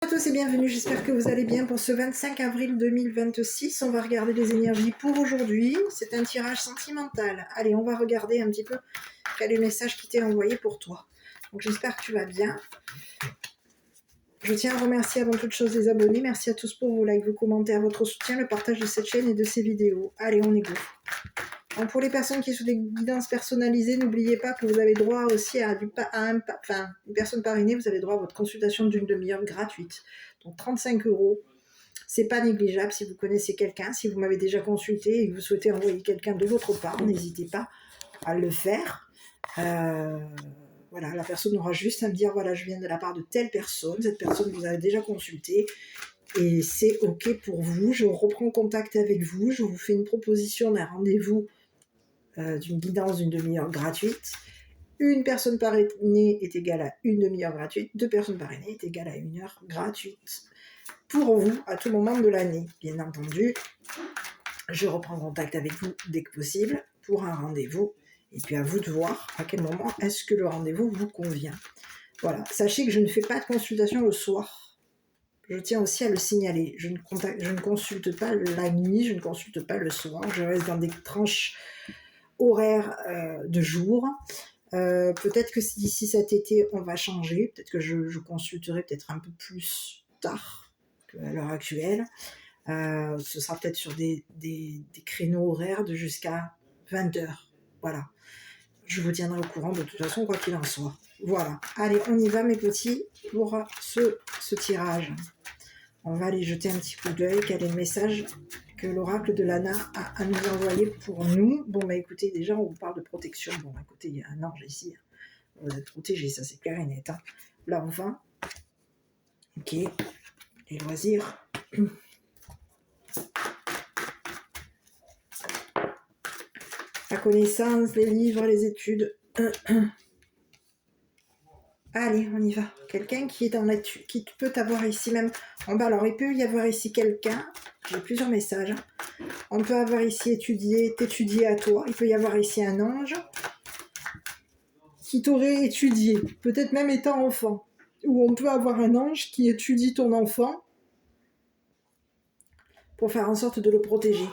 Bonjour à tous et bienvenue, j'espère que vous allez bien pour ce 25 avril 2026. On va regarder les énergies pour aujourd'hui. C'est un tirage sentimental. Allez, on va regarder un petit peu quel est le message qui t'est envoyé pour toi. Donc j'espère que tu vas bien. Je tiens à remercier avant toute chose les abonnés. Merci à tous pour vos likes, vos commentaires, votre soutien, le partage de cette chaîne et de ces vidéos. Allez, on est go. Donc pour les personnes qui sont des guidances personnalisées, n'oubliez pas que vous avez droit aussi à une personne parrainée, vous avez droit à votre consultation d'une demi-heure gratuite. Donc 35 €. C'est pas négligeable si vous connaissez quelqu'un, si vous m'avez déjà consulté et que vous souhaitez envoyer quelqu'un de votre part, n'hésitez pas à le faire. Voilà, la personne aura juste à me dire, voilà, je viens de la part de telle personne, cette personne vous a déjà consulté, et c'est OK pour vous, je reprends contact avec vous, je vous fais une proposition d'un rendez-vous, d'une guidance d'une demi-heure gratuite. Une personne parrainée est égale à une demi-heure gratuite, 2 personnes parrainées est égale à 1 heure gratuite. Pour vous, à tout moment de l'année, bien entendu, je reprends contact avec vous dès que possible pour un rendez-vous. Et puis à vous de voir à quel moment est-ce que le rendez-vous vous convient. Voilà, sachez que je ne fais pas de consultation le soir. Je tiens aussi à le signaler. Je ne consulte pas la nuit, je ne consulte pas le soir. Je reste dans des tranches horaires de jour. Peut-être que d'ici cet été, on va changer. Peut-être que je consulterai peut-être un peu plus tard qu'à l'heure actuelle. Ce sera peut-être sur des créneaux horaires de jusqu'à 20h. Voilà. Je vous tiendrai au courant de toute façon, quoi qu'il en soit. Voilà. Allez, on y va, mes petits, pour ce tirage. On va aller jeter un petit coup d'œil. Quel est le message que l'oracle de Lana a à nous envoyer pour nous? Bon, bah écoutez, déjà, on vous parle de protection. Bon, écoutez, il y a un ange ici. Vous êtes protégés, ça c'est clair et net. Hein. Là, enfin. Ok. Les loisirs. La connaissance, les livres, les études. Allez, on y va. Quelqu'un qui est dans l'étude, qui peut avoir ici même en bas. Alors, il peut y avoir ici quelqu'un. J'ai plusieurs messages. On peut avoir ici t'étudier à toi. Il peut y avoir ici un ange qui t'aurait étudié, peut-être même étant enfant. Ou on peut avoir un ange qui étudie ton enfant pour faire en sorte de le protéger.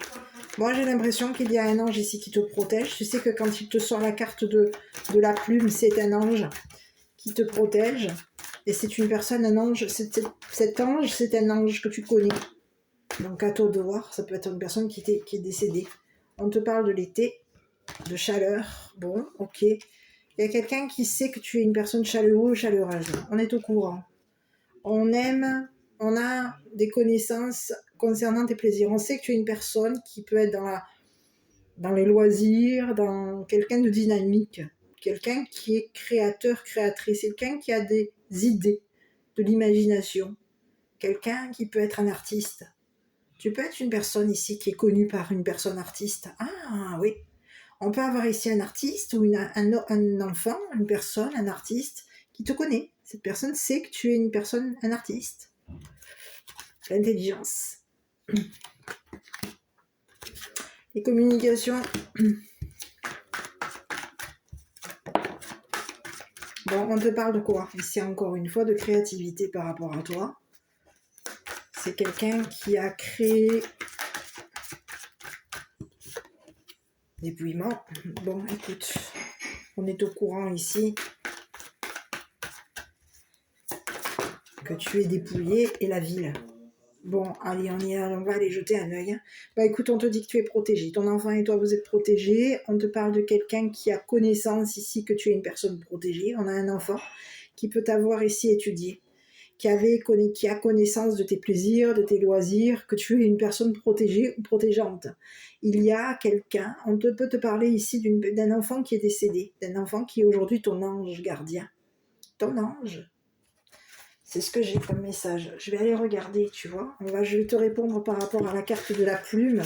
Moi, j'ai l'impression qu'il y a un ange ici qui te protège. Tu sais que quand il te sort la carte de la plume, c'est un ange qui te protège. Et c'est une personne, un ange. Cet ange, c'est un ange que tu connais. Donc, à toi de voir, ça peut être une personne qui est décédée. On te parle de l'été, de chaleur. Bon, ok. Il y a quelqu'un qui sait que tu es une personne chaleureuse, chaleureuse. On est au courant. On aime, on a des connaissances concernant tes plaisirs. On sait que tu es une personne qui peut être dans les loisirs, dans quelqu'un de dynamique, quelqu'un qui est créateur, créatrice, quelqu'un qui a des idées, de l'imagination, quelqu'un qui peut être un artiste. Tu peux être une personne ici qui est connue par une personne artiste. Ah oui, on peut avoir ici un artiste ou un enfant, une personne, un artiste qui te connaît. Cette personne sait que tu es une personne, un artiste. L'intelligence. Les communications. Bon, on te parle de quoi? Ici, encore une fois, de créativité par rapport à toi. C'est quelqu'un qui a créé dépouillement. Bon, écoute, on est au courant ici que tu es dépouillé et la ville. Bon, allez, on va aller jeter un œil. Bah écoute, on te dit que tu es protégé. Ton enfant et toi, vous êtes protégés. On te parle de quelqu'un qui a connaissance ici que tu es une personne protégée. On a un enfant qui peut t'avoir ici étudié, qui a connaissance de tes plaisirs, de tes loisirs, que tu es une personne protégée ou protégeante. Il y a quelqu'un, peut te parler ici d'un enfant qui est décédé, d'un enfant qui est aujourd'hui ton ange gardien. Ton ange. C'est ce que j'ai comme message. Je vais aller regarder, tu vois. Je vais te répondre par rapport à la carte de la plume.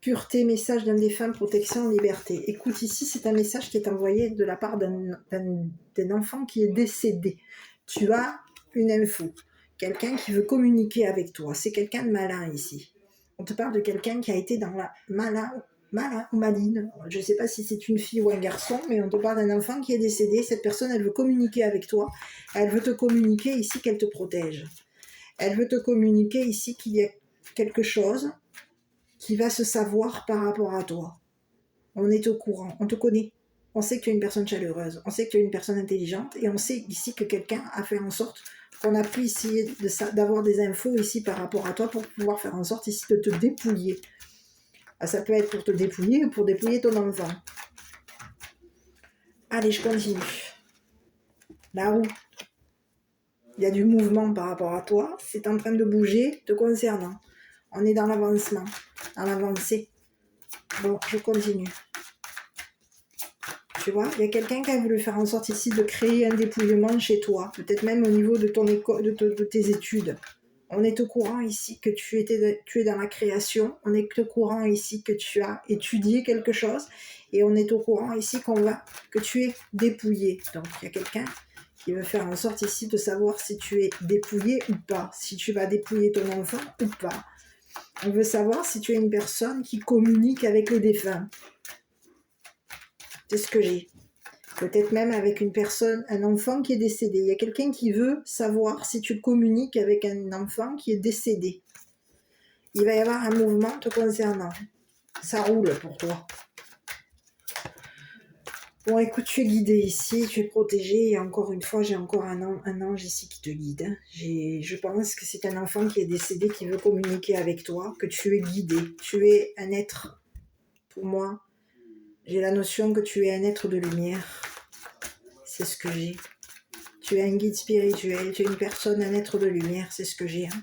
Pureté, message d'un défunt, protection, liberté. Écoute, ici, c'est un message qui est envoyé de la part d'un enfant qui est décédé. Tu as une info. Quelqu'un qui veut communiquer avec toi. C'est quelqu'un de malin ici. On te parle de quelqu'un qui a été dans la malin malin ou maline. Je ne sais pas si c'est une fille ou un garçon, mais on te parle d'un enfant qui est décédé. Cette personne, elle veut communiquer avec toi. Elle veut te communiquer ici qu'elle te protège. Elle veut te communiquer ici qu'il y a quelque chose qui va se savoir par rapport à toi. On est au courant, on te connaît. On sait que tu es une personne chaleureuse, on sait que tu es une personne intelligente et on sait ici que quelqu'un a fait en sorte qu'on a pu essayer d'avoir des infos ici par rapport à toi pour pouvoir faire en sorte ici de te dépouiller. Ça peut être pour te dépouiller ou pour dépouiller ton enfant. Allez, je continue. La roue. Il y a du mouvement par rapport à toi. C'est en train de bouger te concernant. On est dans l'avancement, dans l'avancée. Bon, je continue. Tu vois, il y a quelqu'un qui a voulu faire en sorte ici de créer un dépouillement chez toi. Peut-être même au niveau de ton école, de tes études. On est au courant ici que tu es dans la création. On est au courant ici que tu as étudié quelque chose. Et on est au courant ici que tu es dépouillé. Donc, il y a quelqu'un qui veut faire en sorte ici de savoir si tu es dépouillé ou pas. Si tu vas dépouiller ton enfant ou pas. On veut savoir si tu es une personne qui communique avec les défunts. C'est ce que j'ai. Peut-être même avec une personne, un enfant qui est décédé. Il y a quelqu'un qui veut savoir si tu communiques avec un enfant qui est décédé. Il va y avoir un mouvement te concernant. Ça roule pour toi. Bon, écoute, tu es guidé ici, tu es protégé. Et encore une fois, j'ai encore un ange ici qui te guide. Je pense que c'est un enfant qui est décédé qui veut communiquer avec toi, que tu es guidé. Tu es un être, pour moi, j'ai la notion que tu es un être de lumière. C'est ce que j'ai. Tu es un guide spirituel, tu es une personne, un être de lumière, c'est ce que j'ai. Hein.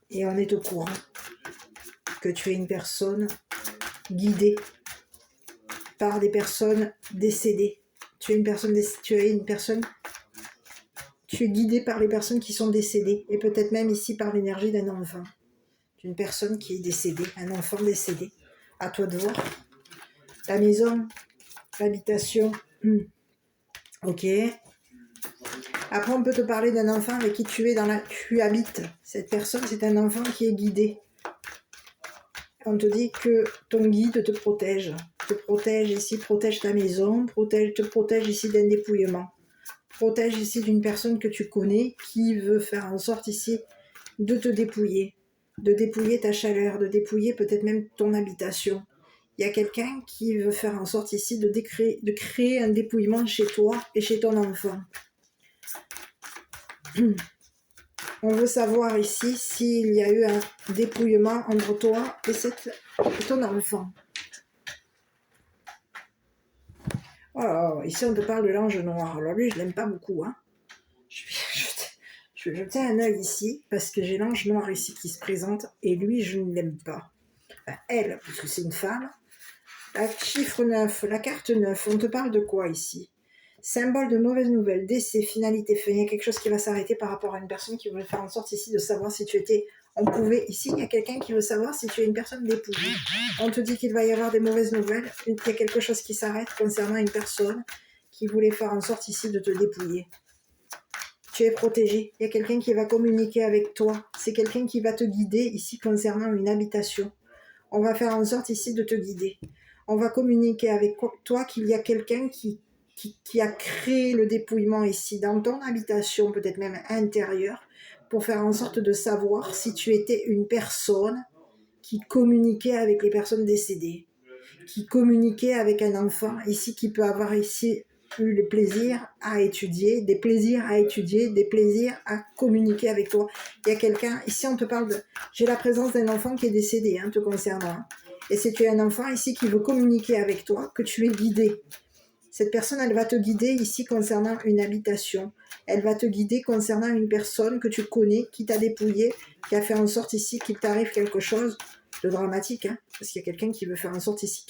Et on est au courant que tu es une personne guidée par des personnes décédées. Tu es guidé par les personnes qui sont décédées, et peut-être même ici par l'énergie d'un enfant. Tu es une personne qui est décédée, un enfant décédé. À toi de voir. La maison, l'habitation, ok. Après, on peut te parler d'un enfant avec qui tu habites. Cette personne, c'est un enfant qui est guidé. On te dit que ton guide te protège ici, protège ta maison, te protège ici d'un dépouillement. Protège ici d'une personne que tu connais qui veut faire en sorte ici de te dépouiller, de dépouiller ta chaleur, de dépouiller peut-être même ton habitation. Il y a quelqu'un qui veut faire en sorte ici de créer un dépouillement chez toi et chez ton enfant. On veut savoir ici s'il y a eu un dépouillement entre toi et ton enfant. Oh, ici on te parle de l'ange noir. Alors lui, je l'aime pas beaucoup. Hein. Je vais jeter un œil ici parce que j'ai l'ange noir ici qui se présente et lui, je ne l'aime pas. Enfin, elle, parce que c'est une femme. La chiffre 9, la carte 9, on te parle de quoi ici? Symbole de mauvaise nouvelle, décès, finalité, fin. Il y a quelque chose qui va s'arrêter par rapport à une personne qui voulait faire en sorte ici de savoir si tu étais... Ici, il y a quelqu'un qui veut savoir si tu es une personne dépouillée. On te dit qu'il va y avoir des mauvaises nouvelles. Il y a quelque chose qui s'arrête concernant une personne qui voulait faire en sorte ici de te dépouiller. Tu es protégé. Il y a quelqu'un qui va communiquer avec toi. C'est quelqu'un qui va te guider ici concernant une habitation. On va faire en sorte ici de te guider. On va communiquer avec toi qu'il y a quelqu'un qui a créé le dépouillement ici dans ton habitation, peut-être même intérieure, pour faire en sorte de savoir si tu étais une personne qui communiquait avec les personnes décédées, qui communiquait avec un enfant ici qui peut avoir ici eu le plaisir à étudier, des plaisirs à communiquer avec toi. Il y a quelqu'un, ici on te parle de... J'ai la présence d'un enfant qui est décédé, te concernant. Et c'est tu es un enfant ici qui veut communiquer avec toi, que tu es guidé. Cette personne, elle va te guider ici concernant une habitation. Elle va te guider concernant une personne que tu connais, qui t'a dépouillé, qui a fait en sorte ici qu'il t'arrive quelque chose de dramatique. Hein, parce qu'il y a quelqu'un qui veut faire en sorte ici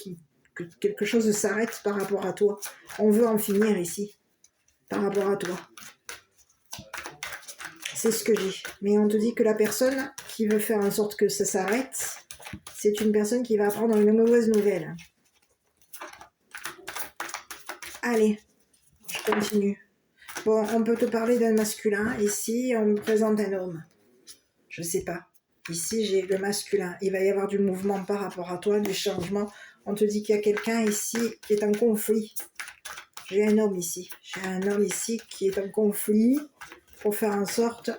que quelque chose s'arrête par rapport à toi. On veut en finir ici, par rapport à toi. C'est ce que j'ai. Mais on te dit que la personne qui veut faire en sorte que ça s'arrête, c'est une personne qui va apprendre une mauvaise nouvelle. Allez, je continue. Bon, on peut te parler d'un masculin. Ici, on me présente un homme. Je sais pas. Ici, j'ai le masculin. Il va y avoir du mouvement par rapport à toi, du changement. On te dit qu'il y a quelqu'un ici qui est en conflit. J'ai un homme ici. J'ai un homme ici qui est en conflit pour faire en sorte...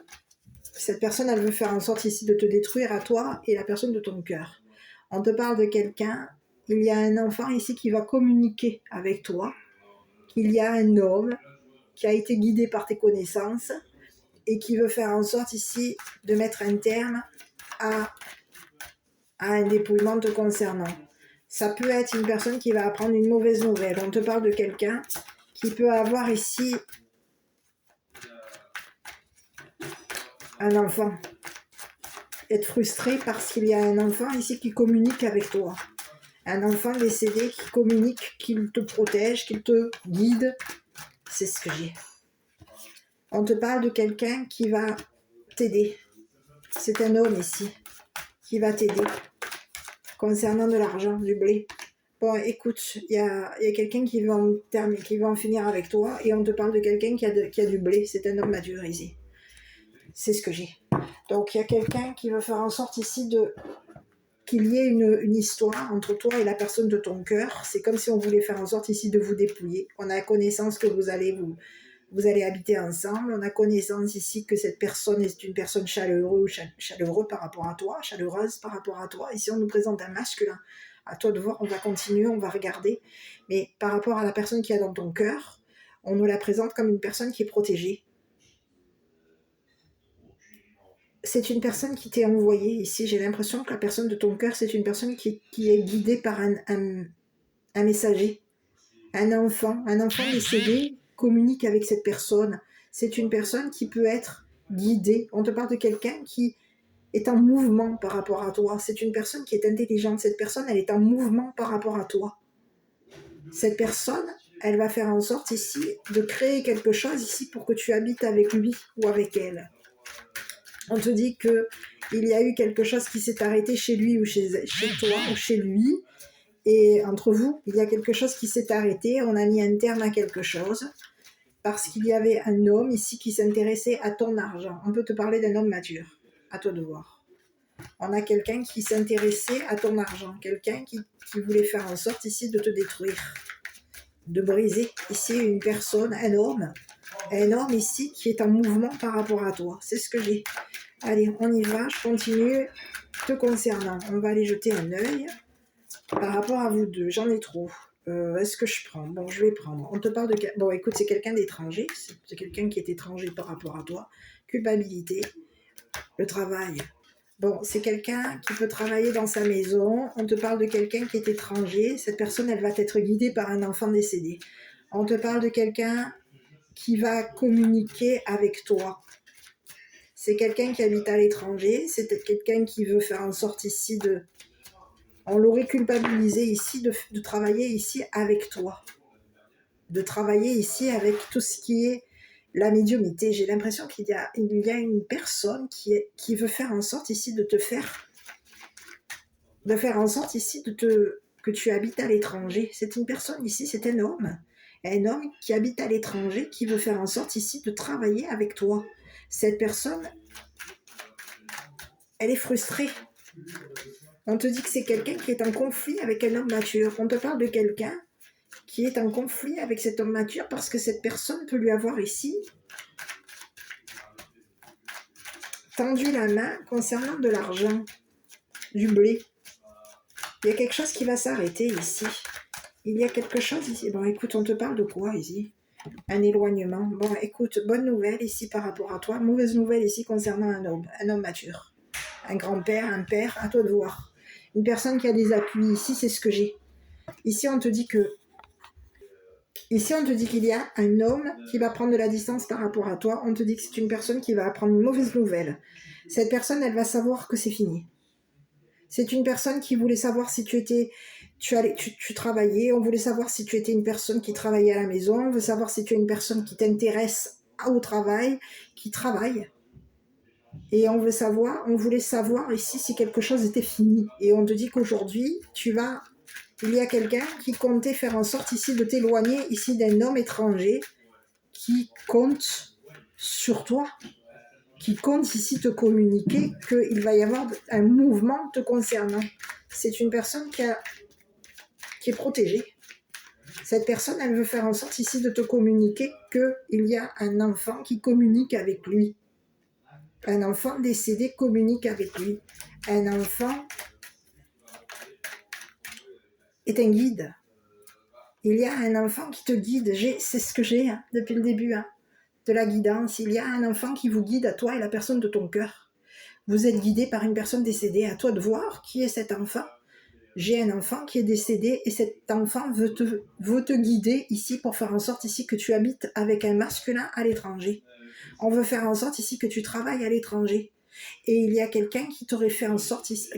Cette personne, elle veut faire en sorte ici de te détruire à toi et la personne de ton cœur. On te parle de quelqu'un. Il y a un enfant ici qui va communiquer avec toi. Il y a un homme qui a été guidé par tes connaissances et qui veut faire en sorte ici de mettre un terme à un dépouillement te concernant. Ça peut être une personne qui va apprendre une mauvaise nouvelle. On te parle de quelqu'un qui peut avoir ici un enfant. Être frustré parce qu'il y a un enfant ici qui communique avec toi. Un enfant décédé qui communique, qu'il te protège, qu'il te guide. C'est ce que j'ai. On te parle de quelqu'un qui va t'aider. C'est un homme ici qui va t'aider concernant de l'argent, du blé. Bon, écoute, il y a quelqu'un qui va en finir avec toi et on te parle de quelqu'un qui a du blé. C'est un homme mature ici. C'est ce que j'ai. Donc, il y a quelqu'un qui veut faire en sorte ici qu'il y ait une histoire entre toi et la personne de ton cœur. C'est comme si on voulait faire en sorte ici de vous dépouiller. On a connaissance que vous allez habiter ensemble. On a connaissance ici que cette personne est une personne chaleureuse par rapport à toi, chaleureuse par rapport à toi. Ici, on nous présente un masculin. À toi de voir, on va continuer, on va regarder. Mais par rapport à la personne qui est dans ton cœur, on nous la présente comme une personne qui est protégée. C'est une personne qui t'est envoyée ici. J'ai l'impression que la personne de ton cœur, c'est une personne qui est guidée par un messager. Un enfant décédé communique avec cette personne. C'est une personne qui peut être guidée. On te parle de quelqu'un qui est en mouvement par rapport à toi. C'est une personne qui est intelligente. Cette personne, elle est en mouvement par rapport à toi. Cette personne, elle va faire en sorte ici de créer quelque chose ici pour que tu habites avec lui ou avec elle. On te dit qu'il y a eu quelque chose qui s'est arrêté chez lui ou chez toi ou chez lui. Et entre vous, il y a quelque chose qui s'est arrêté. On a mis un terme à quelque chose parce qu'il y avait un homme ici qui s'intéressait à ton argent. On peut te parler d'un homme mature. À toi de voir. On a quelqu'un qui s'intéressait à ton argent. Quelqu'un qui voulait faire en sorte ici de te détruire. De briser ici une personne, un homme ici qui est en mouvement par rapport à toi. C'est ce que j'ai. Allez, on y va, je continue. Te concernant, on va aller jeter un œil. Par rapport à vous deux, j'en ai trop. Est-ce que je prends? Bon, je vais prendre. On te parle de... Bon, écoute, c'est quelqu'un d'étranger. C'est quelqu'un qui est étranger par rapport à toi. Culpabilité. Le travail. Bon, c'est quelqu'un qui peut travailler dans sa maison. On te parle de quelqu'un qui est étranger. Cette personne, elle va être guidée par un enfant décédé. On te parle de quelqu'un qui va communiquer avec toi. C'est quelqu'un qui habite à l'étranger. C'est quelqu'un qui veut faire en sorte ici de... On l'aurait culpabilisé ici de travailler ici avec toi. De travailler ici avec tout ce qui est la médiumnité. J'ai l'impression qu'il y a une personne qui veut faire en sorte ici de te faire... De faire en sorte ici que tu habites à l'étranger. C'est une personne ici, c'est un homme. Un homme qui habite à l'étranger, qui veut faire en sorte ici de travailler avec toi. Cette personne, elle est frustrée. On te dit que c'est quelqu'un qui est en conflit avec un homme mature. On te parle de quelqu'un qui est en conflit avec cet homme mature parce que cette personne peut lui avoir ici tendu la main concernant de l'argent, du blé. Il y a quelque chose qui va s'arrêter ici. Il y a quelque chose ici. Bon, écoute, on te parle de quoi ici? Un éloignement. Bon, écoute, bonne nouvelle ici par rapport à toi. Mauvaise nouvelle ici concernant un homme mature. Un grand-père, un père, à toi de voir. Une personne qui a des appuis. Ici, c'est ce que j'ai. Ici, on te dit qu'il y a un homme qui va prendre de la distance par rapport à toi. On te dit que c'est une personne qui va apprendre une mauvaise nouvelle. Cette personne, elle va savoir que c'est fini. C'est une personne qui voulait savoir si tu travaillais. On voulait savoir si tu étais une personne qui travaillait à la maison. On veut savoir si tu es une personne qui t'intéresse au travail, qui travaille. Et on voulait savoir ici si quelque chose était fini. Et on te dit qu'aujourd'hui, il y a quelqu'un qui comptait faire en sorte ici de t'éloigner ici d'un homme étranger qui compte sur toi. qui compte ici te communiquer qu'il va y avoir un mouvement te concernant. C'est une personne qui est protégée. Cette personne, elle veut faire en sorte ici de te communiquer qu'il y a un enfant qui communique avec lui. Un enfant décédé communique avec lui. Un enfant est un guide. Il y a un enfant qui te guide. C'est ce que j'ai depuis le début, de la guidance. Il y a un enfant qui vous guide à toi et la personne de ton cœur. Vous êtes guidé par une personne décédée. À toi de voir qui est cet enfant. J'ai un enfant qui est décédé et cet enfant veut te guider ici pour faire en sorte ici que tu habites avec un masculin à l'étranger. On veut faire en sorte ici que tu travailles à l'étranger. Et il y a quelqu'un qui aurait fait en sorte ici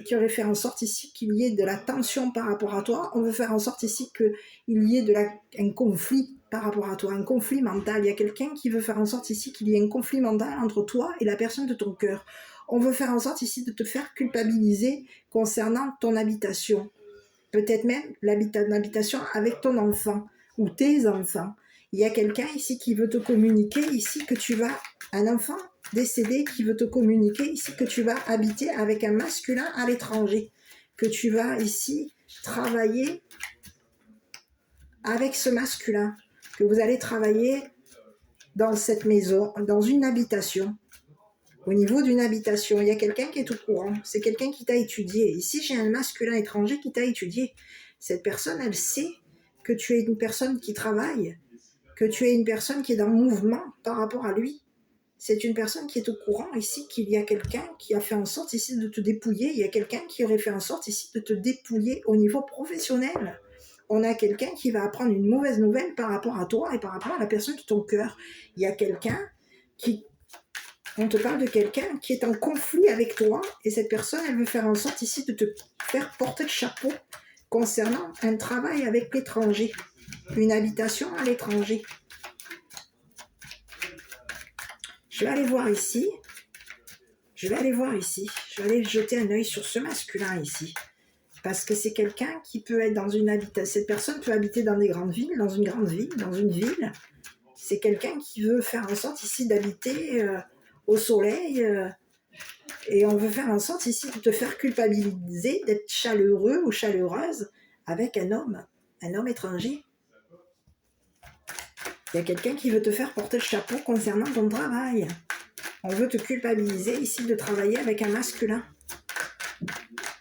qu'il y ait de la tension par rapport à toi. On veut faire en sorte ici qu'il y ait un conflit par rapport à toi, un conflit mental. Il y a quelqu'un qui veut faire en sorte ici qu'il y ait un conflit mental entre toi et la personne de ton cœur. On veut faire en sorte ici de te faire culpabiliser concernant ton habitation. Peut-être même l'habitation avec ton enfant ou tes enfants. Il y a quelqu'un ici qui veut te communiquer ici que tu vas, un enfant décédé qui veut te communiquer ici que tu vas habiter avec un masculin à l'étranger, que tu vas ici travailler avec ce masculin, que vous allez travailler dans cette maison, dans une habitation. Au niveau d'une habitation, il y a quelqu'un qui est au courant, c'est quelqu'un qui t'a étudié. Ici, j'ai un masculin étranger qui t'a étudié. Cette personne, elle sait que tu es une personne qui travaille, que tu es une personne qui est dans le mouvement par rapport à lui. C'est une personne qui est au courant ici qu'il y a quelqu'un qui a fait en sorte ici de te dépouiller. Il y a quelqu'un qui aurait fait en sorte ici de te dépouiller au niveau professionnel. On a quelqu'un qui va apprendre une mauvaise nouvelle par rapport à toi et par rapport à la personne de ton cœur. Il y a quelqu'un qui... On te parle de quelqu'un qui est en conflit avec toi et cette personne, elle veut faire en sorte ici de te faire porter le chapeau concernant un travail avec l'étranger, une habitation à l'étranger. Je vais aller voir ici. Je vais aller jeter un œil sur ce masculin ici. Parce que c'est quelqu'un qui peut être dans une habitation. Cette personne peut habiter dans des grandes villes, dans une grande ville, dans une ville. C'est quelqu'un qui veut faire en sorte ici d'habiter au soleil. Et on veut faire en sorte ici de te faire culpabiliser, d'être chaleureux ou chaleureuse avec un homme étranger. Il y a quelqu'un qui veut te faire porter le chapeau concernant ton travail. On veut te culpabiliser ici de travailler avec un masculin.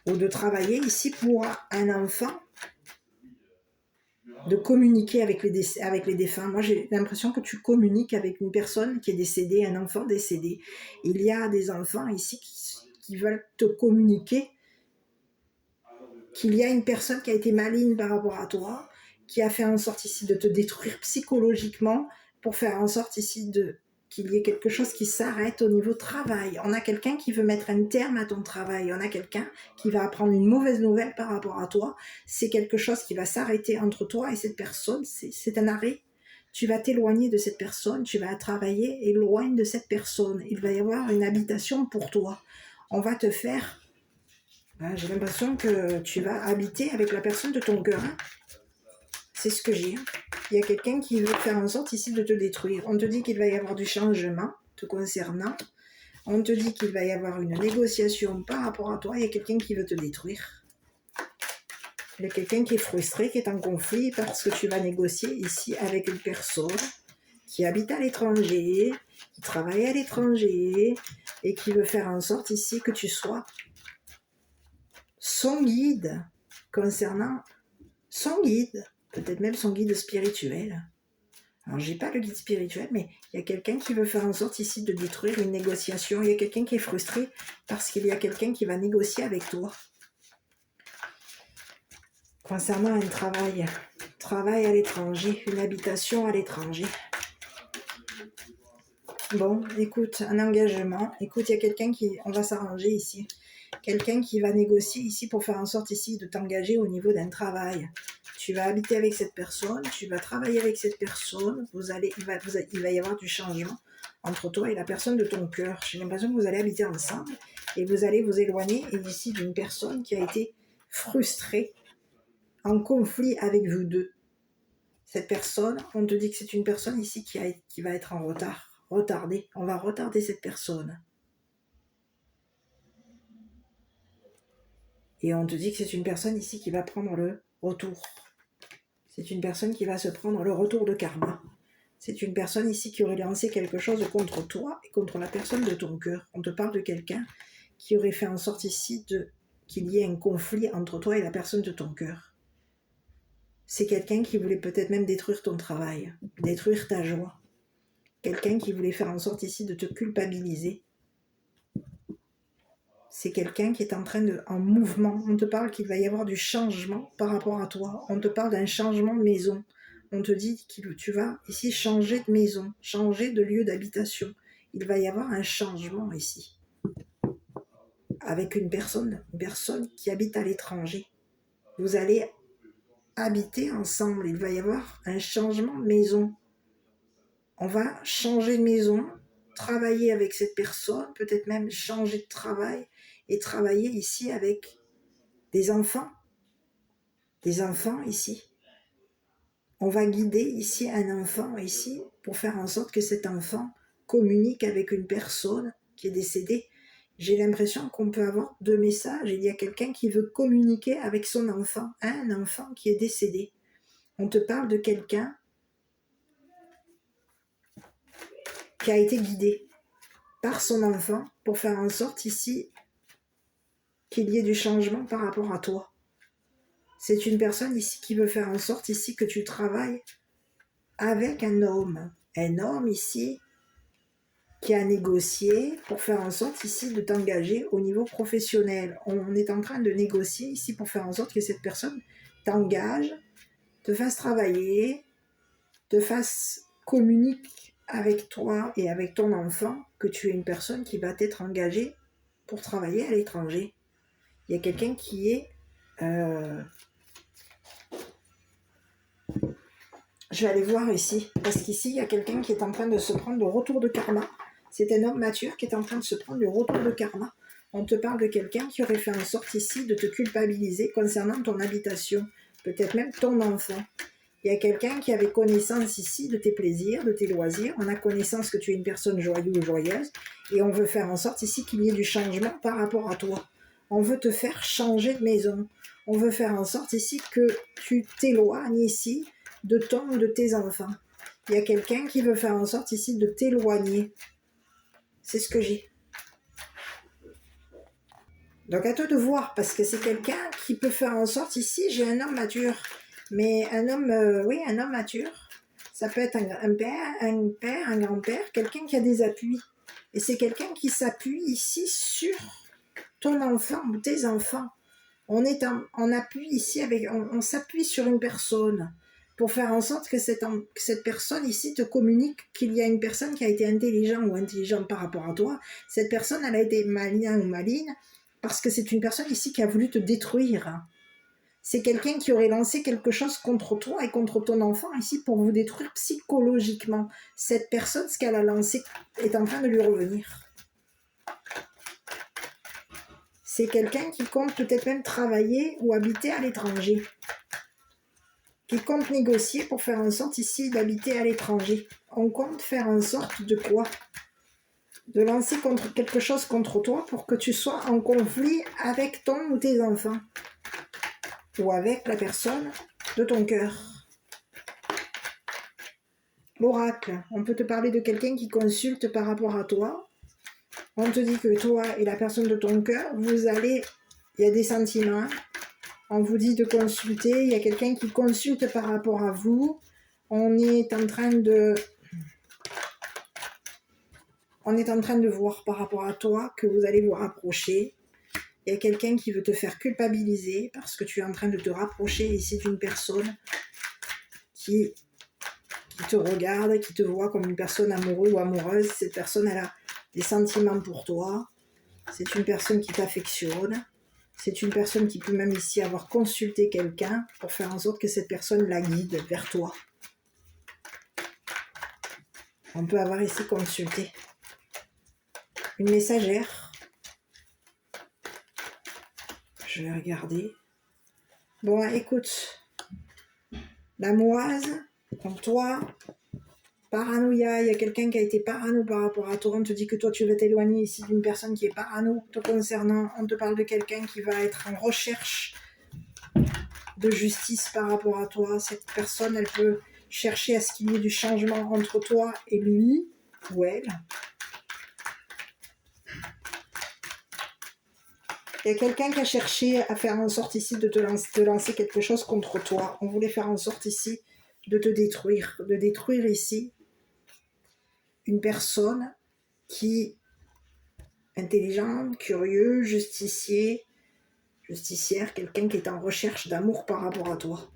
Ou de travailler ici pour un enfant. De communiquer avec les défunts. Moi, j'ai l'impression que tu communiques avec une personne qui est décédée, un enfant décédé. Il y a des enfants ici qui veulent te communiquer qu'il y a une personne qui a été maligne par rapport à toi, qui a fait en sorte ici de te détruire psychologiquement pour faire en sorte ici qu'il y ait quelque chose qui s'arrête au niveau travail. On a quelqu'un qui veut mettre un terme à ton travail. On a quelqu'un qui va apprendre une mauvaise nouvelle par rapport à toi. C'est quelque chose qui va s'arrêter entre toi et cette personne. C'est un arrêt. Tu vas t'éloigner de cette personne. Tu vas travailler éloigné de cette personne. Il va y avoir une habitation pour toi. On va te faire... J'ai l'impression que tu vas habiter avec la personne de ton cœur. C'est ce que j'ai. Il y a quelqu'un qui veut faire en sorte ici de te détruire. On te dit qu'il va y avoir du changement te concernant. On te dit qu'il va y avoir une négociation par rapport à toi. Il y a quelqu'un qui veut te détruire. Il y a quelqu'un qui est frustré, qui est en conflit parce que tu vas négocier ici avec une personne qui habite à l'étranger, qui travaille à l'étranger et qui veut faire en sorte ici que tu sois son guide concernant son guide, peut-être même son guide spirituel. Alors, j'ai pas le guide spirituel, mais il y a quelqu'un qui veut faire en sorte ici de détruire une négociation. Il y a quelqu'un qui est frustré parce qu'il y a quelqu'un qui va négocier avec toi. Concernant un travail à l'étranger, une habitation à l'étranger. Bon, écoute, un engagement. Écoute, il y a quelqu'un on va s'arranger ici. Quelqu'un qui va négocier ici pour faire en sorte ici de t'engager au niveau d'un travail. Tu vas habiter avec cette personne, tu vas travailler avec cette personne, il va y avoir du changement entre toi et la personne de ton cœur. J'ai l'impression que vous allez habiter ensemble et vous allez vous éloigner ici d'une personne qui a été frustrée, en conflit avec vous deux. Cette personne, on te dit que c'est une personne ici qui va être en retard, retardée. On va retarder cette personne. Et on te dit que c'est une personne ici qui va prendre le retour. C'est une personne qui va se prendre le retour de karma. C'est une personne ici qui aurait lancé quelque chose contre toi et contre la personne de ton cœur. On te parle de quelqu'un qui aurait fait en sorte ici qu'il y ait un conflit entre toi et la personne de ton cœur. C'est quelqu'un qui voulait peut-être même détruire ton travail, détruire ta joie. Quelqu'un qui voulait faire en sorte ici de te culpabiliser. C'est quelqu'un qui est en mouvement. On te parle qu'il va y avoir du changement par rapport à toi. On te parle d'un changement de maison. On te dit que tu vas ici changer de maison, changer de lieu d'habitation. Il va y avoir un changement ici. Avec une personne qui habite à l'étranger. Vous allez habiter ensemble. Il va y avoir un changement de maison. On va changer de maison, travailler avec cette personne, peut-être même changer de travail et travailler ici avec des enfants ici. On va guider ici un enfant ici pour faire en sorte que cet enfant communique avec une personne qui est décédée. J'ai l'impression qu'on peut avoir 2 messages. Il y a quelqu'un qui veut communiquer avec son enfant, un enfant qui est décédé. On te parle de quelqu'un qui a été guidé par son enfant pour faire en sorte ici qu'il y ait du changement par rapport à toi. C'est une personne ici qui veut faire en sorte ici que tu travailles avec un homme ici qui a négocié pour faire en sorte ici de t'engager au niveau professionnel. On est en train de négocier ici pour faire en sorte que cette personne t'engage, te fasse travailler, te fasse communique avec toi et avec ton enfant, que tu es une personne qui va être engagée pour travailler à l'étranger. Il y a quelqu'un qui est... Je vais aller voir ici, parce qu'ici, il y a quelqu'un qui est en train de se prendre le retour de karma. C'est un homme mature qui est en train de se prendre le retour de karma. On te parle de quelqu'un qui aurait fait en sorte ici de te culpabiliser concernant ton habitation, peut-être même ton enfant. Il y a quelqu'un qui avait connaissance ici de tes plaisirs, de tes loisirs. On a connaissance que tu es une personne joyeuse ou joyeuse, et on veut faire en sorte ici qu'il y ait du changement par rapport à toi. On veut te faire changer de maison. On veut faire en sorte ici que tu t'éloignes ici de de tes enfants. Il y a quelqu'un qui veut faire en sorte ici de t'éloigner. C'est ce que j'ai. Donc à toi de voir, parce que c'est quelqu'un qui peut faire en sorte ici, j'ai un homme mature. Mais un homme, un homme mature. Ça peut être un père, un grand-père, quelqu'un qui a des appuis. Et c'est quelqu'un qui s'appuie ici sur ton enfant ou tes enfants. On appuie ici, on s'appuie sur une personne pour faire en sorte que cette personne ici te communique qu'il y a une personne qui a été intelligente ou intelligente par rapport à toi. Cette personne, elle a été malin ou maline parce que c'est une personne ici qui a voulu te détruire. C'est quelqu'un qui aurait lancé quelque chose contre toi et contre ton enfant ici pour vous détruire psychologiquement. Cette personne, ce qu'elle a lancé est en train de lui revenir. C'est quelqu'un qui compte peut-être même travailler ou habiter à l'étranger. Qui compte négocier pour faire en sorte ici d'habiter à l'étranger. On compte faire en sorte de quoi? De lancer quelque chose contre toi pour que tu sois en conflit avec ton ou tes enfants. Ou avec la personne de ton cœur. L'oracle, on peut te parler de quelqu'un qui consulte par rapport à toi. On te dit que toi et la personne de ton cœur, il y a des sentiments. On vous dit de consulter, il y a quelqu'un qui consulte par rapport à vous. On est en train de voir par rapport à toi que vous allez vous rapprocher. Il y a quelqu'un qui veut te faire culpabiliser parce que tu es en train de te rapprocher ici d'une personne qui te regarde, qui te voit comme une personne amoureuse ou amoureuse. Cette personne, elle a des sentiments pour toi. C'est une personne qui t'affectionne. C'est une personne qui peut même ici avoir consulté quelqu'un pour faire en sorte que cette personne la guide vers toi. On peut avoir ici consulté une messagère. Je vais regarder. Bon, écoute, l'amoureuse, pour toi, Paranoïa, il y a quelqu'un qui a été parano par rapport à toi. On te dit que toi, tu veux t'éloigner ici d'une personne qui est parano te concernant. On te parle de quelqu'un qui va être en recherche de justice par rapport à toi. Cette personne, elle peut chercher à ce qu'il y ait du changement entre toi et lui ou elle. Il y a quelqu'un qui a cherché à faire en sorte ici de te lancer quelque chose contre toi. On voulait faire en sorte ici de te détruire. De détruire ici une personne qui est intelligente, curieux, justicière, quelqu'un qui est en recherche d'amour par rapport à toi.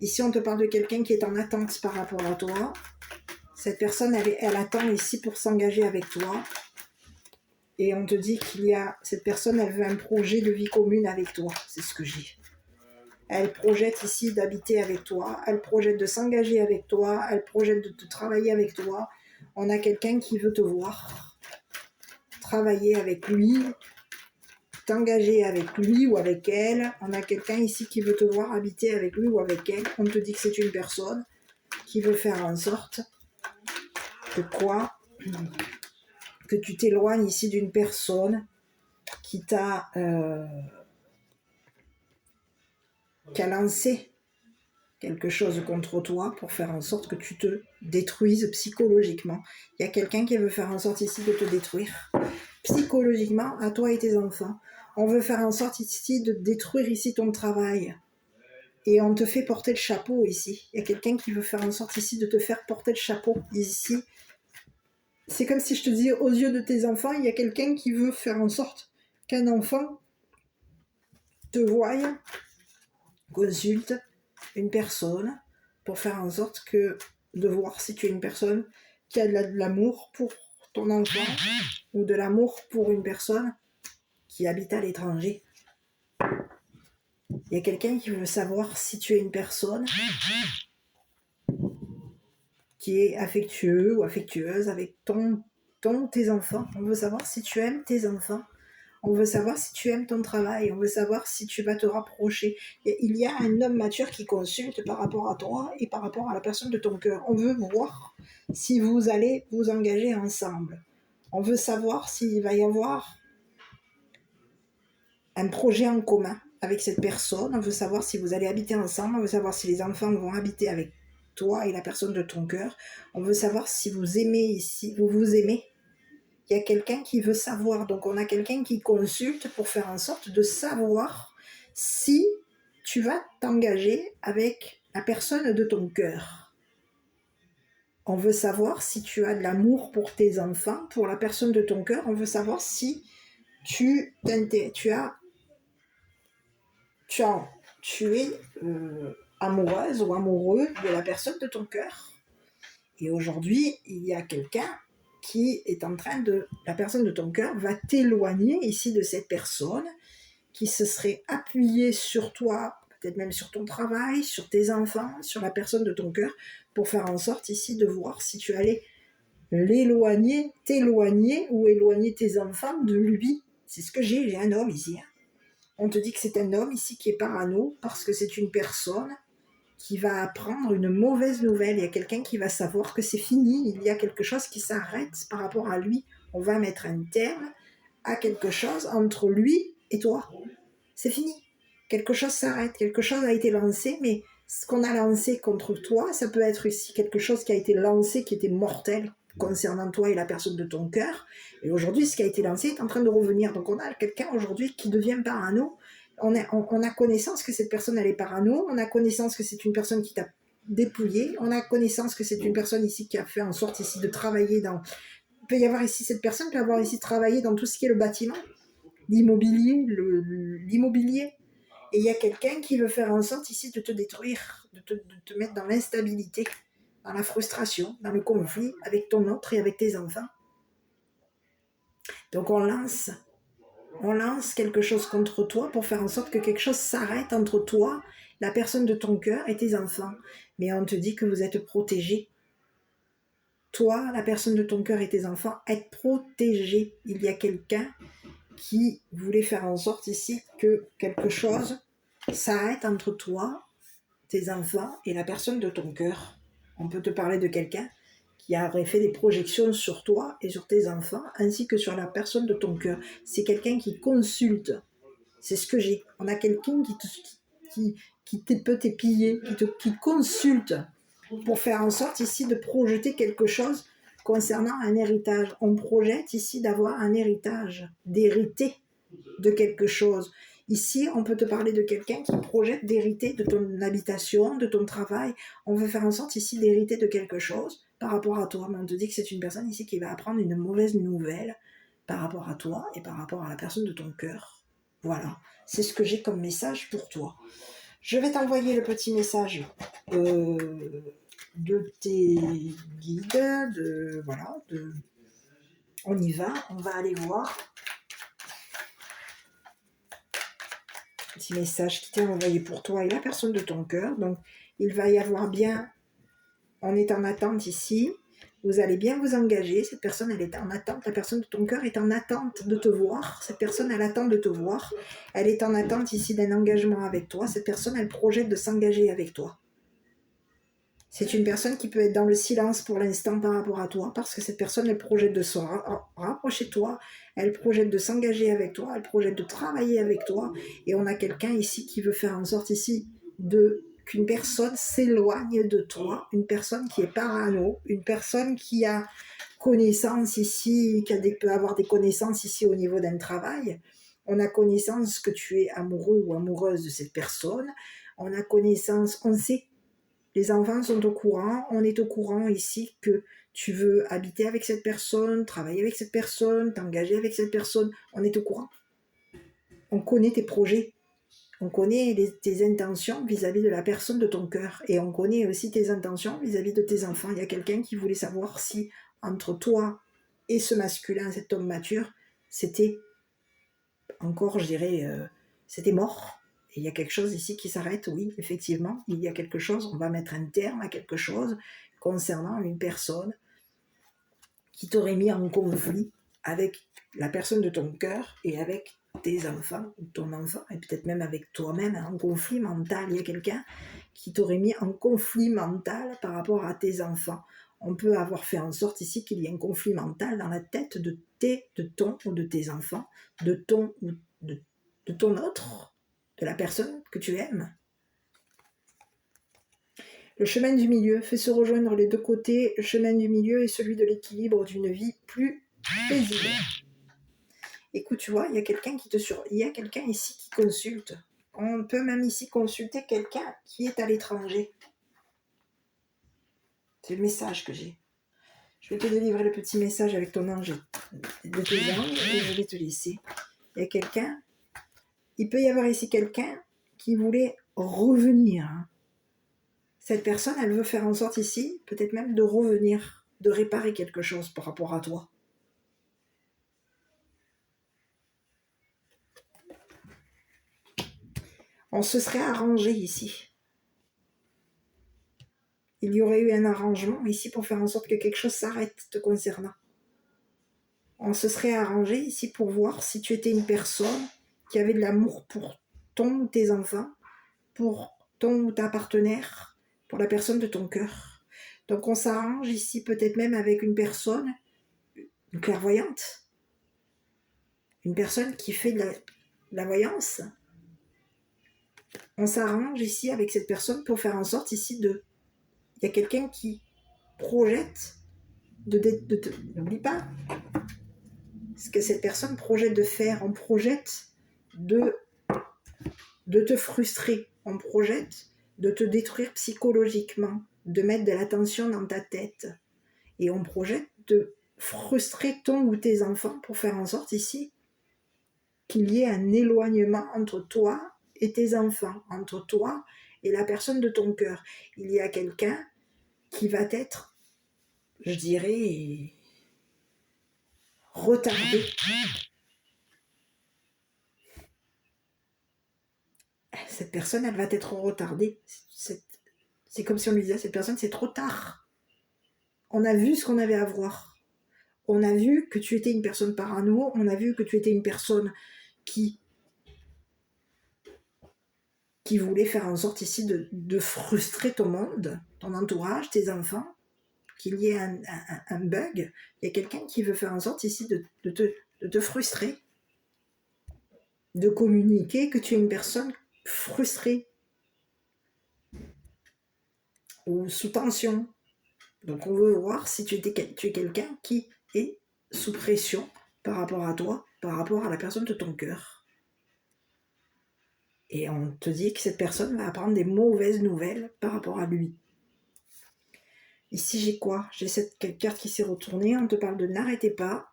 Ici, on te parle de quelqu'un qui est en attente par rapport à toi. Cette personne, elle attend ici pour s'engager avec toi. Et on te dit cette personne, elle veut un projet de vie commune avec toi. C'est ce que j'ai. Elle projette ici d'habiter avec toi. Elle projette de s'engager avec toi. Elle projette de travailler avec toi. On a quelqu'un qui veut te voir. Travailler avec lui. T'engager avec lui ou avec elle. On a quelqu'un ici qui veut te voir habiter avec lui ou avec elle. On te dit que c'est une personne qui veut faire en sorte que quoi ? Que tu t'éloignes ici d'une personne qui a lancé quelque chose contre toi pour faire en sorte que tu te détruises psychologiquement. Il y a quelqu'un qui veut faire en sorte ici de te détruire psychologiquement à toi et tes enfants. On veut faire en sorte ici de détruire ici ton travail. Et on te fait porter le chapeau ici. Il y a quelqu'un qui veut faire en sorte ici de te faire porter le chapeau ici. C'est comme si je te dis, aux yeux de tes enfants, il y a quelqu'un qui veut faire en sorte qu'un enfant te voie, consulte une personne pour faire en sorte de voir si tu es une personne qui a de l'amour pour ton enfant ou de l'amour pour une personne qui habite à l'étranger. Il y a quelqu'un qui veut savoir si tu es une personne qui est affectueux ou affectueuse avec tes enfants. On veut savoir si tu aimes tes enfants. On veut savoir si tu aimes ton travail. On veut savoir si tu vas te rapprocher. Il y a un homme mature qui consulte par rapport à toi et par rapport à la personne de ton cœur. On veut voir si vous allez vous engager ensemble. On veut savoir s'il va y avoir un projet en commun avec cette personne. On veut savoir si vous allez habiter ensemble. On veut savoir si les enfants vont habiter avec toi et la personne de ton cœur. On veut savoir si vous aimez ici, vous vous aimez. Il y a quelqu'un qui veut savoir. Donc, on a quelqu'un qui consulte pour faire en sorte de savoir si tu vas t'engager avec la personne de ton cœur. On veut savoir si tu as de l'amour pour tes enfants, pour la personne de ton cœur. On veut savoir si tu es amoureuse ou amoureux de la personne de ton cœur. Et aujourd'hui, il y a quelqu'un qui est en train la personne de ton cœur va t'éloigner ici de cette personne qui se serait appuyée sur toi, peut-être même sur ton travail, sur tes enfants, sur la personne de ton cœur, pour faire en sorte ici de voir si tu allais t'éloigner ou éloigner tes enfants de lui. C'est ce que j'ai un homme ici. On te dit que c'est un homme ici qui est parano parce que c'est une personne qui va apprendre une mauvaise nouvelle. Il y a quelqu'un qui va savoir que c'est fini, il y a quelque chose qui s'arrête par rapport à lui. On va mettre un terme à quelque chose entre lui et toi. C'est fini. Quelque chose s'arrête, quelque chose a été lancé, mais ce qu'on a lancé contre toi, ça peut être ici quelque chose qui a été lancé, qui était mortel concernant toi et la personne de ton cœur. Et aujourd'hui, ce qui a été lancé est en train de revenir. Donc on a quelqu'un aujourd'hui qui devient parano. On a connaissance que cette personne, elle est parano. On a connaissance que c'est une personne qui t'a dépouillé. On a connaissance que c'est une personne ici qui a fait en sorte ici de travailler dans... Il peut y avoir ici, cette personne peut avoir ici travaillé dans tout ce qui est le bâtiment, l'immobilier. Et il y a quelqu'un qui veut faire en sorte ici de te détruire, de te mettre dans l'instabilité, dans la frustration, dans le conflit avec ton autre et avec tes enfants. Donc on lance quelque chose contre toi pour faire en sorte que quelque chose s'arrête entre toi, la personne de ton cœur et tes enfants. Mais on te dit que vous êtes protégés. Toi, la personne de ton cœur et tes enfants, êtes protégés. Il y a quelqu'un qui voulait faire en sorte ici que quelque chose s'arrête entre toi, tes enfants et la personne de ton cœur. On peut te parler de quelqu'un qui aurait fait des projections sur toi et sur tes enfants, ainsi que sur la personne de ton cœur. C'est quelqu'un qui consulte. C'est ce que j'ai. On a quelqu'un qui peut t'épiller, qui consulte pour faire en sorte ici de projeter quelque chose concernant un héritage. On projette ici d'avoir un héritage, d'hériter de quelque chose. Ici, on peut te parler de quelqu'un qui projette d'hériter de ton habitation, de ton travail. On veut faire en sorte ici d'hériter de quelque chose par rapport à toi. Mais on te dit que c'est une personne ici qui va apprendre une mauvaise nouvelle par rapport à toi et par rapport à la personne de ton cœur. Voilà, c'est ce que j'ai comme message pour toi. Je vais t'envoyer le petit message de tes guides, on y va, on va aller voir. Petit message qui t'est envoyé pour toi et la personne de ton cœur. Donc, il va y avoir bien, on est en attente ici, vous allez bien vous engager, cette personne, elle est en attente, la personne de ton cœur est en attente de te voir, cette personne, elle attend de te voir, elle est en attente ici d'un engagement avec toi, cette personne, elle projette de s'engager avec toi. C'est une personne qui peut être dans le silence pour l'instant par rapport à toi, parce que cette personne, elle projette de se rapprocher de toi, elle projette de s'engager avec toi, elle projette de travailler avec toi, et on a quelqu'un ici qui veut faire en sorte ici qu'une personne s'éloigne de toi, une personne qui est parano, une personne qui a connaissance ici, peut avoir des connaissances ici au niveau d'un travail. On a connaissance que tu es amoureux ou amoureuse de cette personne, on a connaissance, on sait. Les enfants sont au courant, on est au courant ici que tu veux habiter avec cette personne, travailler avec cette personne, t'engager avec cette personne, on est au courant. On connaît tes projets, on connaît tes intentions vis-à-vis de la personne de ton cœur et on connaît aussi tes intentions vis-à-vis de tes enfants. Il y a quelqu'un qui voulait savoir si entre toi et ce masculin, cet homme mature, c'était encore, je dirais, c'était mort. Il y a quelque chose ici qui s'arrête, oui, effectivement, il y a quelque chose, on va mettre un terme à quelque chose concernant une personne qui t'aurait mis en conflit avec la personne de ton cœur et avec tes enfants, ou ton enfant, et peut-être même avec toi-même, en conflit mental. Il y a quelqu'un qui t'aurait mis en conflit mental par rapport à tes enfants. On peut avoir fait en sorte ici qu'il y ait un conflit mental dans la tête de ton ou de tes enfants, de ton ou de ton autre, de la personne que tu aimes. Le chemin du milieu fait se rejoindre les deux côtés. Le chemin du milieu est celui de l'équilibre d'une vie plus paisible. Écoute, tu vois, il y a quelqu'un il y a quelqu'un ici qui consulte. On peut même ici consulter quelqu'un qui est à l'étranger. C'est le message que j'ai. Je vais te délivrer le petit message avec ton ange de tes anges et je vais te laisser. Il y a quelqu'un, il peut y avoir ici quelqu'un qui voulait revenir. Cette personne, elle veut faire en sorte ici, peut-être même de revenir, de réparer quelque chose par rapport à toi. On se serait arrangé ici. Il y aurait eu un arrangement ici pour faire en sorte que quelque chose s'arrête te concernant. On se serait arrangé ici pour voir si tu étais une personne qui avait de l'amour pour ton ou tes enfants, pour ton ou ta partenaire, pour la personne de ton cœur. Donc on s'arrange ici peut-être même avec une personne, une clairvoyante, une personne qui fait de la voyance. On s'arrange ici avec cette personne pour faire en sorte ici il y a quelqu'un qui projette n'oublie pas ce que cette personne projette de faire. On projette de te frustrer, on projette de te détruire psychologiquement, de mettre de la tension dans ta tête et on projette de frustrer ton ou tes enfants pour faire en sorte ici qu'il y ait un éloignement entre toi et tes enfants, entre toi et la personne de ton cœur. Il y a quelqu'un qui va être, je dirais, retardé. Cette personne, elle va être retardée. C'est comme si on lui disait, cette personne, c'est trop tard. On a vu ce qu'on avait à voir. On a vu que tu étais une personne parano, on a vu que tu étais une personne qui voulait faire en sorte ici de frustrer ton monde, ton entourage, tes enfants. qu'il y ait un bug, il y a quelqu'un qui veut faire en sorte ici de te frustrer, de communiquer que tu es une personne frustrée ou sous tension. Donc on veut voir si tu es quelqu'un qui est sous pression par rapport à toi, par rapport à la personne de ton cœur. Et on te dit que cette personne va apprendre des mauvaises nouvelles par rapport à lui. Ici j'ai quoi? J'ai cette carte qui s'est retournée, on te parle de n'arrêtez pas,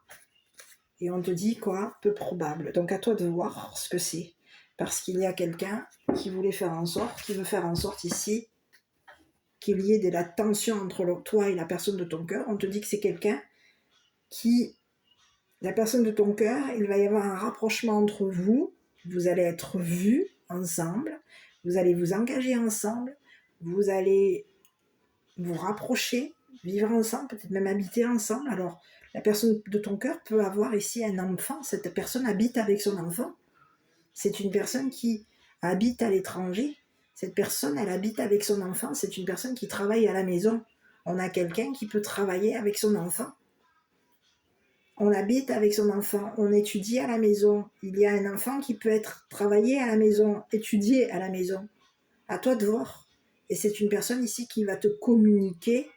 et on te dit quoi? Peu probable. Donc à toi de voir ce que c'est. Parce qu'il y a quelqu'un qui voulait faire en sorte, qui veut faire en sorte ici qu'il y ait de la tension entre toi et la personne de ton cœur. On te dit que c'est quelqu'un qui, la personne de ton cœur, il va y avoir un rapprochement entre vous, vous allez être vus ensemble, vous allez vous engager ensemble, vous allez vous rapprocher, vivre ensemble, peut-être même habiter ensemble. Alors, la personne de ton cœur peut avoir ici un enfant, cette personne habite avec son enfant. C'est une personne qui habite à l'étranger. Cette personne, elle habite avec son enfant. C'est une personne qui travaille à la maison. On a quelqu'un qui peut travailler avec son enfant. On habite avec son enfant. On étudie à la maison. Il y a un enfant qui peut être travaillé à la maison, étudié à la maison. À toi de voir. Et c'est une personne ici qui va te communiquer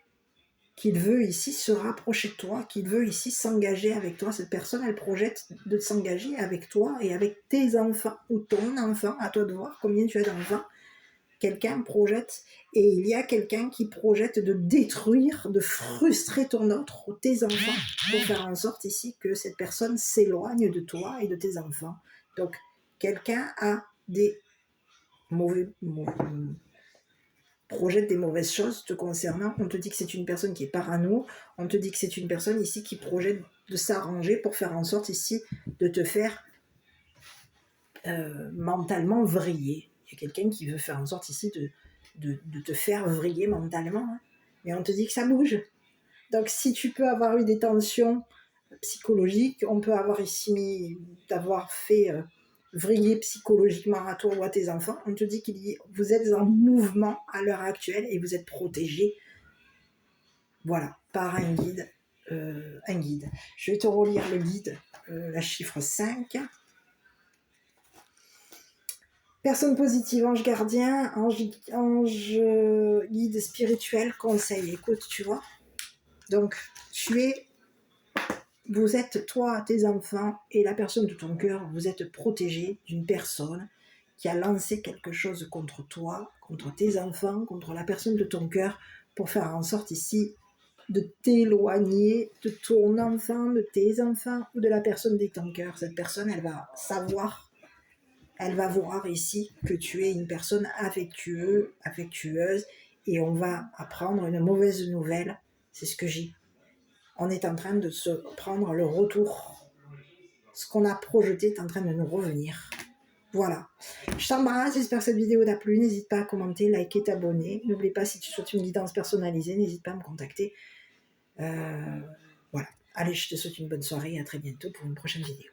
qu'il veut ici se rapprocher de toi, qu'il veut ici s'engager avec toi. Cette personne, elle projette de s'engager avec toi et avec tes enfants ou ton enfant. À toi de voir combien tu as d'enfants. Quelqu'un projette, et il y a quelqu'un qui projette de détruire, de frustrer ton autre ou tes enfants pour faire en sorte ici que cette personne s'éloigne de toi et de tes enfants. Donc, quelqu'un a des projette des mauvaises choses te concernant. On te dit que c'est une personne qui est parano, on te dit que c'est une personne ici qui projette de s'arranger pour faire en sorte ici de te faire mentalement vriller. Il y a quelqu'un qui veut faire en sorte ici de te faire vriller mentalement, hein. Mais on te dit que ça bouge. Donc si tu peux avoir eu des tensions psychologiques, on peut avoir ici d'avoir fait vriller psychologiquement à toi ou à tes enfants, on te dit que vous êtes en mouvement à l'heure actuelle et vous êtes protégé, voilà, par un guide. Je vais te relire le guide, la chiffre 5. Personne positive, ange gardien, ange guide spirituel, conseil. Écoute, tu vois. Donc, vous êtes, toi, tes enfants et la personne de ton cœur, vous êtes protégés d'une personne qui a lancé quelque chose contre toi, contre tes enfants, contre la personne de ton cœur, pour faire en sorte ici de t'éloigner de ton enfant, de tes enfants ou de la personne de ton cœur. Cette personne, elle va savoir, elle va voir ici que tu es une personne affectueuse, et on va apprendre une mauvaise nouvelle. C'est ce que j'ai. On est en train de se prendre le retour. Ce qu'on a projeté est en train de nous revenir. Voilà. Je t'embrasse, j'espère que cette vidéo t'a plu. N'hésite pas à commenter, liker, t'abonner. N'oublie pas, si tu souhaites une guidance personnalisée, n'hésite pas à me contacter. Voilà. Allez, je te souhaite une bonne soirée et à très bientôt pour une prochaine vidéo.